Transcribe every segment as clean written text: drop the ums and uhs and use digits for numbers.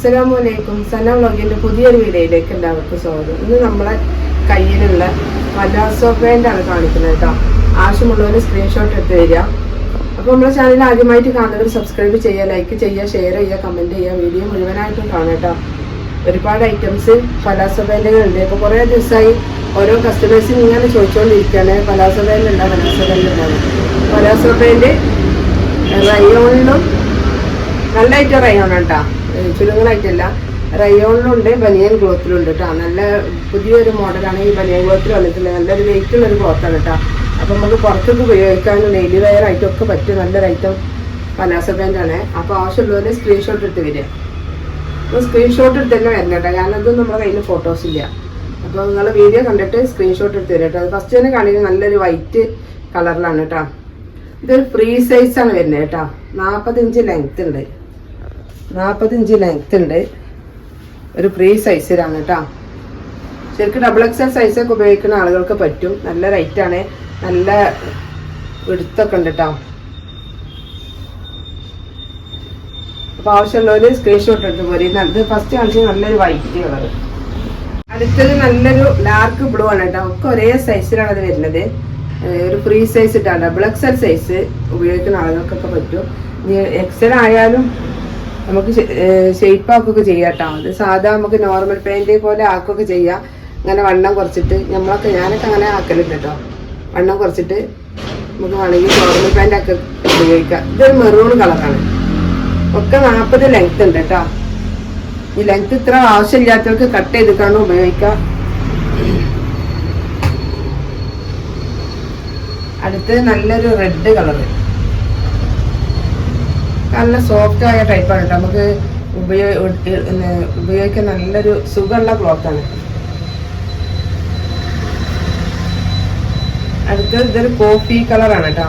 അസ്സലാമലൈക്കും. സന വ്ളോഗിൻ്റെ പുതിയൊരു വീഡിയോയിലേക്ക് എല്ലാവർക്കും സ്വാഗതം. ഇന്ന് നമ്മളെ കയ്യിലുള്ള പലാസോ പാൻ്റാണ് കാണിക്കുന്നത് കേട്ടോ. ആവശ്യമുള്ളവർ സ്ക്രീൻഷോട്ട് എടുത്ത് തരിക. അപ്പോൾ നമ്മുടെ ചാനൽ ആദ്യമായിട്ട് കാണുന്നവർ സബ്സ്ക്രൈബ് ചെയ്യുക, ലൈക്ക് ചെയ്യുക, ഷെയർ ചെയ്യുക, കമൻറ്റ് ചെയ്യുക. വീഡിയോ മുഴുവനായിട്ടും കാണാം കേട്ടോ. ഒരുപാട് ഐറ്റംസ് പലാസോ പാൻറ്റുകളുണ്ട്. ഇപ്പോൾ കുറേ ദിവസമായി ഓരോ കസ്റ്റമേഴ്സും ഇങ്ങനെ ചോദിച്ചുകൊണ്ടിരിക്കുകയാണ് പലാസോ പാൻറ് ഉണ്ടാവും, പലാസോ പാൻറ് ഉണ്ടാവും. പലാസോ പാൻറ് റയോണിലും നല്ലതായിട്ട് റയോൺ കേട്ടോ, ചുരുങ്ങലായിട്ടല്ല. റയോണിലുണ്ട്, ബനിയൻ ക്ലോത്തിലുണ്ട് കേട്ടോ. നല്ല പുതിയൊരു മോഡലാണ് ഈ ബനിയൻ ക്ലോത്തിൽ വന്നിട്ടുള്ളത്. നല്ലൊരു വെയിറ്റുള്ളൊരു ക്ലോത്താണ് കേട്ടോ. അപ്പം നമുക്ക് പുറത്തൊക്കെ ഉപയോഗിക്കാനും ഡെയിലി വെയർ ആയിട്ടൊക്കെ പറ്റും നല്ലൊരു ഐറ്റം പലാസോ പാൻ്റാണ്. അപ്പോൾ ആവശ്യമുള്ളവരെ സ്ക്രീൻഷോട്ട് എടുത്ത് വരിക. അപ്പോൾ സ്ക്രീൻഷോട്ട് എടുത്ത് തന്നെ വരണം കേട്ടോ, കാരണം അതൊന്നും നമ്മുടെ കയ്യിൽ ഫോട്ടോസ് ഇല്ല. അപ്പോൾ നിങ്ങൾ വീഡിയോ കണ്ടിട്ട് സ്ക്രീൻഷോട്ട് എടുത്ത് തരാം കേട്ടോ. അത് ഫസ്റ്റ് തന്നെ കാണിക്കുന്നത് നല്ലൊരു വൈറ്റ് കളറിലാണ് കേട്ടോ. ഇതൊരു ഫ്രീ സൈസാണ് വരുന്നത് കേട്ടോ. 40 ഇഞ്ച് ലെങ്ത് ഉണ്ട്, 40 ഇഞ്ച് ലെങ്ത് ഉണ്ട്. ഒരു ഫ്രീ സൈസിലാണ് കേട്ടോ. ശരിക്കും ഡബിൾ എക്സൽ സൈസൊക്കെ ഉപയോഗിക്കുന്ന ആളുകൾക്ക് പറ്റും. നല്ല റേറ്റാണ്, നല്ല എടുത്തൊക്കെ ഉണ്ട് കേട്ടോ. അപ്പോൾ ആവശ്യമുള്ളവർ സ്ക്രീൻഷോട്ട് എടുത്ത് പോരും. ഇത് ഫസ്റ്റ് കാണിച്ചത് നല്ലൊരു വൈറ്റ് കളർ. അടുത്തത് നല്ലൊരു ഡാർക്ക് ബ്ലൂ ആണ് കേട്ടോ. ഒക്കെ ഒരേ സൈസിലാണ് അത് വരുന്നത്. ഒരു ഫ്രീ സൈസ് ഇട്ടാണ്, ഡബിൾ എക്സൽ സൈസ് ഉപയോഗിക്കുന്ന ആളുകൾക്കൊക്കെ പറ്റും. ഇനി എക്സൽ ആയാലും നമുക്ക് ഷേപ്പ് ആക്കുകയൊക്കെ ചെയ്യാം കേട്ടോ. അത് സാധാ നമുക്ക് നോർമൽ പാൻറ് പോലെ ആക്കുകയൊക്കെ ചെയ്യാം. അങ്ങനെ വണ്ണം കുറച്ചിട്ട് ഞാനൊക്കെ അങ്ങനെ ആക്കലുണ്ട് കേട്ടോ. വണ്ണം കുറച്ചിട്ട് നമുക്ക് വേണമെങ്കിൽ നോർമൽ പാൻറ്റൊക്കെ ഉപയോഗിക്കാം. ഇതൊരു മെറൂൺ കളറാണ്. ഒക്കെ 40 ലെങ്ത് ഉണ്ട് കേട്ടോ. ഈ ലെങ്ത് ഇത്ര ആവശ്യമില്ലാത്തവർക്ക് കട്ട് ചെയ്തിട്ടാണ് ഉപയോഗിക്കാം. അടുത്ത് നല്ലൊരു റെഡ് കളറ്, നല്ല സോഫ്റ്റ് ആയ ടൈപ്പാണ് കേട്ടോ. നമുക്ക് ഉപയോഗിക്കാൻ നല്ലൊരു സുഖമുള്ള ക്ലോത്താണ്. അടുത്തത് ഇതൊരു കോഫി കളറാണ് കേട്ടോ,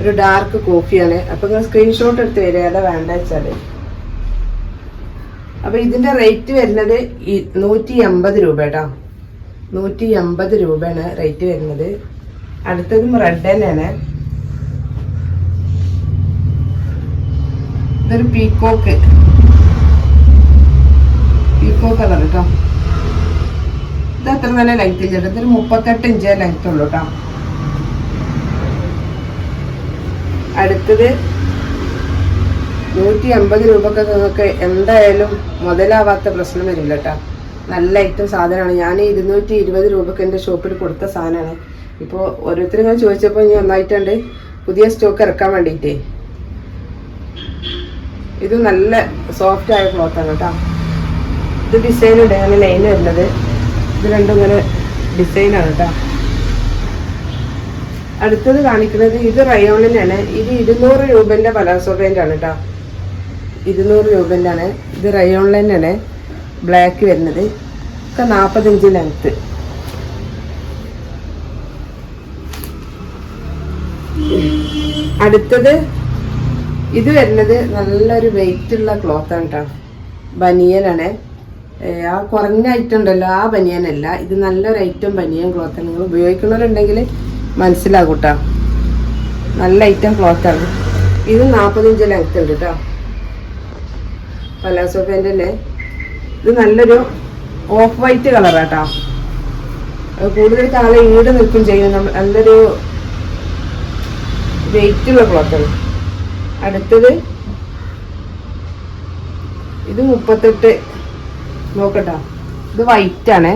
ഒരു ഡാർക്ക് കോഫിയാണ്. അപ്പൊ നിങ്ങൾ സ്ക്രീൻഷോട്ട് എടുത്ത് വരിക ഏതാ വേണ്ട വെച്ചാൽ. അപ്പൊ ഇതിന്റെ റേറ്റ് വരുന്നത് 180 രൂപ കേട്ടോ. 180 രൂപയാണ് റേറ്റ് വരുന്നത്. അടുത്തതും റെഡ് തന്നെയാണ്. ഇതൊരു പീക്കോക്ക് കളർ കേട്ടോ. ഇത് അത്ര തന്നെ ലെങ്ത് ഇല്ല. ഇതൊരു 38 ഇഞ്ച് ലെങ്ത് ഉള്ളൂ കേട്ടോ. അടുത്തത് 180 രൂപക്ക് നിങ്ങൾക്ക് എന്തായാലും മുതലാവാത്ത പ്രശ്നം വരില്ല കേട്ടോ. നല്ല ഐറ്റം സാധനമാണ്. ഞാൻ 220 രൂപക്ക് എൻ്റെ ഷോപ്പിൽ കൊടുത്ത സാധനമാണ്. ഇപ്പോൾ ഓരോരുത്തരും ഇങ്ങനെ ചോദിച്ചപ്പോൾ ഇനി ഒന്നായിട്ടുണ്ട് പുതിയ സ്റ്റോക്ക് ഇറക്കാൻ വേണ്ടിയിട്ടേ. ഇത് നല്ല സോഫ്റ്റ് ആയ ക്ലോത്താണ് കേട്ടോ. ഇത് ഡിസൈൻ ഉണ്ട്, അങ്ങനെ ലൈൻ വരുന്നത്. ഇത് രണ്ടും ഇങ്ങനെ ഡിസൈനാണ് കേട്ടോ. അടുത്തത് കാണിക്കുന്നത് ഇത് റയോണിനാണ്. ഇത് 200 രൂപൻ്റെ പലാസോ പാൻ്റാണ് കേട്ടോ. 200 രൂപൻ്റെ ആണ്. ഇത് റയോണിൽ തന്നെയാണ് ബ്ലാക്ക് വരുന്നത്. ഒക്കെ 40 ഇഞ്ച് ലെങ്ത്ത്. അടുത്തത് ഇത് വരുന്നത് നല്ലൊരു വെയിറ്റ് ഉള്ള ക്ലോത്താണ് കേട്ടോ. ബനിയനാണ്. ആ കുറഞ്ഞ ഐറ്റം ഉണ്ടല്ലോ, ആ ബനിയനല്ല. ഇത് നല്ലൊരു ഐറ്റം ബനിയൻ ക്ലോത്താണ്. നിങ്ങൾ ഉപയോഗിക്കുന്നവരുണ്ടെങ്കിൽ മനസ്സിലാകും കേട്ടോ. നല്ല ഐറ്റം ക്ലോത്താണ്. ഇത് 40 ഇഞ്ച് ലെങ്ത് ഉണ്ട് കേട്ടോ. പലാസോ പാൻ്റ് തന്നെ. ഇത് നല്ലൊരു ഓഫ് വൈറ്റ് കളറാട്ടോ. കൂടുതൽ കാലം ഈട് നിൽക്കും ചെയ്യും. നല്ലൊരു വെയിറ്റുള്ള ക്ലോത്താണ്. അടുത്തത് ഇത് 38 നോക്കട്ടോ. ഇത് വൈറ്റ് ആണ്.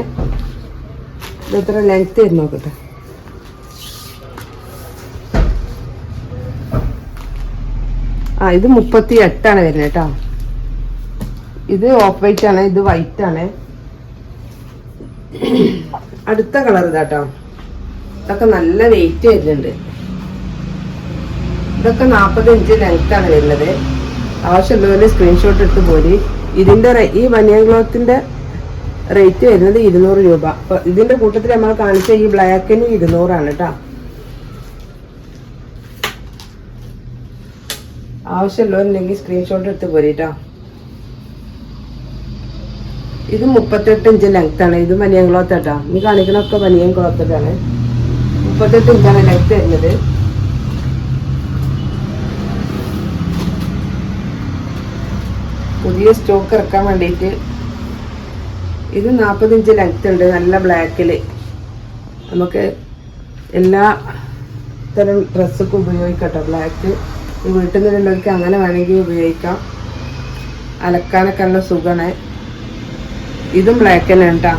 ഇത് എത്ര ലെങ്ത് വരും നോക്കട്ടെ. ഇത് 38 വരുന്നത് കേട്ടോ. ഇത് ഓഫ് വൈറ്റ് ആണ്, ഇത് വൈറ്റ് ആണ്. അടുത്ത കളർ ഇതാട്ടോ. ഇതൊക്കെ നല്ല വെയിറ്റ് വരുന്നുണ്ട്. ഇതൊക്കെ 40 ഇഞ്ച് ലെങ്ത് ആണ് വരുന്നത്. ആവശ്യമുള്ളവരെ സ്ക്രീൻഷോട്ട് എടുത്ത് പോരി. ഇതിന്റെ ഈ ബനിയൻ ക്ലോത്തിന്റെ റേറ്റ് വരുന്നത് 200 രൂപ. അപ്പൊ ഇതിന്റെ കൂട്ടത്തിൽ നമ്മൾ കാണിച്ച ഈ ബ്ലാക്കിന് 200 ആണ് കേട്ടോ. ആവശ്യമുള്ളവരുണ്ടെങ്കിൽ സ്ക്രീൻഷോട്ട് എടുത്ത് പോരി കേട്ടോ. ഇത് 38 ഇഞ്ച് ലെങ്ത് ആണ്. ഇത് ബനിയൻ ക്ലോത്ത് കേട്ടോ. ഈ കാണിക്കണൊക്കെ ബനിയൻ ക്ലോത്താണ്. 38 ഇഞ്ചാണ് ലെങ്ത് വരുന്നത്. പുതിയ സ്റ്റോക്ക് ഇറക്കാൻ വേണ്ടിയിട്ട്. ഇത് 40 ഇഞ്ച് ലെങ്ത് ഉണ്ട്, നല്ല ബ്ലാക്കിൽ. നമുക്ക് എല്ലാ തരം ഡ്രസ്സൊക്കെ ഉപയോഗിക്കാം കേട്ടോ. ബ്ലാക്ക് ഈ വീട്ടിൽ നിന്നുള്ളവർക്ക് അങ്ങനെ വേണമെങ്കിൽ ഉപയോഗിക്കാം. അലക്കാനൊക്കെ നല്ല സുഖമാണ്. ഇതും ബ്ലാക്ക് തന്നെ കേട്ടോ.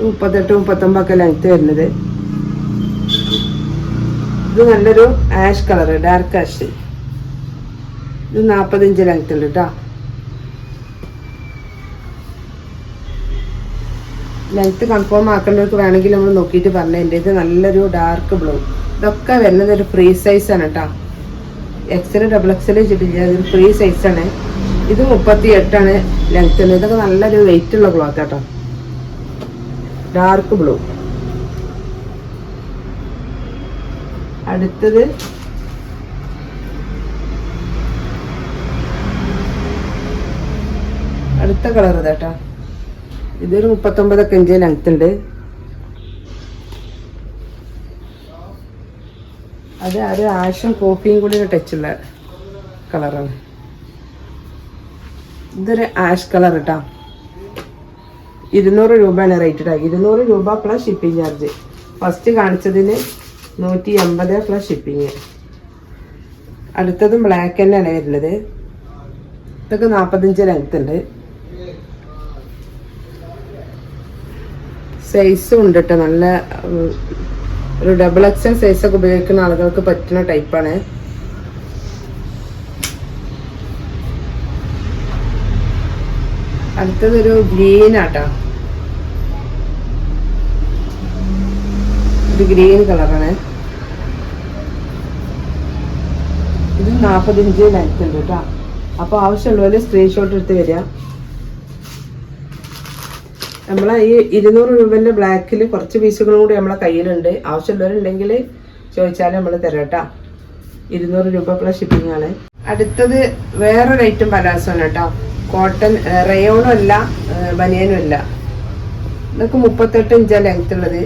38-39 ഒക്കെ ലെങ്ത് വരുന്നത്. ഇത് നല്ലൊരു ആഷ് കളർ, ഡാർക്ക് ആഷ്. ഇത് 40 ഇഞ്ച് ലെങ്ത് ഉണ്ട് കേട്ടോ. ലെങ്ത് കൺഫേം ആക്കേണ്ടവർക്ക് വേണമെങ്കിൽ നമ്മൾ നോക്കിയിട്ട് പറഞ്ഞതിൻ്റെ. ഇത് നല്ലൊരു ഡാർക്ക് ബ്ലൂ. ഇതൊക്കെ വരുന്നത് ഒരു ഫ്രീ സൈസാണ് കേട്ടോ. XL XXL വെച്ചിട്ടില്ല, ഇതൊരു ഫ്രീ സൈസാണ്. ഇത് 38 ലെങ്ത്. ഇതൊക്കെ നല്ലൊരു വെയിറ്റ് ഉള്ള ക്ലോത്ത് കേട്ടോ. Dark blue. അടുത്തത് അടുത്ത കളർ ഇതാട്ടോ. ഇതൊരു 39 ഇഞ്ച് ലെങ്ത് ഉണ്ട്. അത് ഒരു ആഷും കോഫിയും കൂടി ടച്ചുള്ള കളറാണ്. ഇതൊരു ആഷ് കളർ കേട്ടോ. 200 രൂപയാണ് റേറ്റ് ടാഗ്. 200 രൂപ പ്ലസ് ഷിപ്പിംഗ് ചാർജ്. ഫസ്റ്റ് കാണിച്ചതിന് 180 പ്ലസ് ഷിപ്പിങ്. അടുത്തതും ബ്ലാക്ക് തന്നെയാണ് വരുന്നത്. ഇതൊക്കെ 40 ഇഞ്ച് ലെങ്ത് ഉണ്ട്. സൈസും ഉണ്ട് കേട്ടോ. നല്ല ഒരു XXL സൈസൊക്കെ ഉപയോഗിക്കുന്ന ആളുകൾക്ക് പറ്റുന്ന ടൈപ്പാണ്. അടുത്തതൊരു ഗ്രീൻ ആട്ടോ. ഇത് ഗ്രീൻ കളറാണ്. ഇത് 40 ഇഞ്ച് ലെങ്ത് ഉണ്ട് കേട്ടോ. അപ്പോൾ ആവശ്യമുള്ളവര് സ്ക്രീൻഷോട്ട് എടുത്ത് വരിക. നമ്മളെ ഈ 200 രൂപേൻ്റെ ബ്ലാക്കിൽ കുറച്ച് പീസുകളും കൂടി നമ്മളെ കയ്യിലുണ്ട്. ആവശ്യമുള്ളവരുണ്ടെങ്കിൽ ചോദിച്ചാൽ നമ്മൾ തരാം കേട്ടോ. 200 രൂപ പ്ലസ് ഷിപ്പിംഗ് ആണ്. അടുത്തത് വേറൊരു ഐറ്റം പലാസോണ് കേട്ടോ. കോട്ടൺ, റയോണും അല്ല ബനിയനും അല്ല. ഇതൊക്കെ 38 ഇഞ്ചാണ് ലെങ്ത് ഉള്ളത്.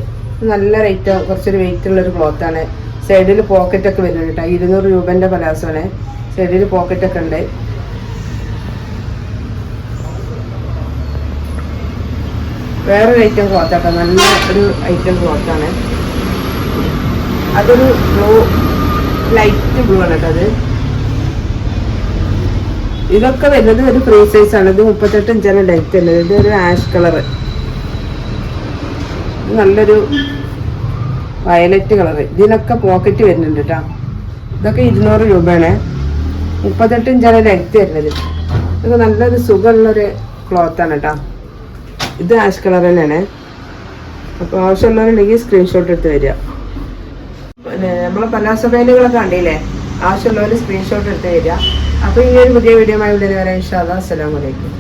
നല്ല റേറ്റ്, കുറച്ചൊരു വെയിറ്റ് ഉള്ളൊരു ക്ലോത്താണ്. സൈഡിൽ പോക്കറ്റൊക്കെ വരുന്നുണ്ട് കേട്ടോ. 200 രൂപേൻ്റെ പലാസോണ്. സൈഡിൽ പോക്കറ്റൊക്കെ ഉണ്ട്. വേറൊരു ഐറ്റം ക്ലോത്താട്ടോ. നല്ല ഒരു ഐറ്റം ക്ലോത്താണ്. അതൊരു ബ്ലൂ, ലൈറ്റ് ബ്ലൂ ആണ് കേട്ടോ. അത് ഇതൊക്കെ വരുന്നത് ഒരു ഫ്രീ സൈസ് ആണ്. ഇത് 38 ഇഞ്ചാണ് ലെങ്ത് ഉള്ളത്. ഇതൊരു ആഷ് കളർ. ഇത് നല്ലൊരു വയലറ്റ് കളർ. ഇതിനൊക്കെ പോക്കറ്റ് വരുന്നുണ്ട് കേട്ടോ. ഇതൊക്കെ 200 രൂപയാണ്. 38 ഇഞ്ചാണ് ലെങ്ത് വരുന്നത്. ഇതൊക്കെ നല്ലൊരു സുഖമുള്ളൊരു ക്ലോത്താണ് കേട്ടോ. ഇത് ആഷ് കളർ തന്നെയാണ്. അപ്പോൾ ആവശ്യമുള്ളവരുണ്ടെങ്കിൽ സ്ക്രീൻഷോട്ട് എടുത്ത് വരിക. പിന്നെ നമ്മളെ പലാസോ പാൻറ്റുകളൊക്കെ കണ്ടില്ലേ, ആവശ്യമുള്ളവർ സ്ക്രീൻഷോട്ട് എടുത്ത് വരിക. അപ്പോൾ ഈ ഒരു പുതിയ വീഡിയോ ആയി ഉടനെ വരാം. ഇൻഷാ അല്ലാഹ്. അസ്സലാമു അലൈക്കും.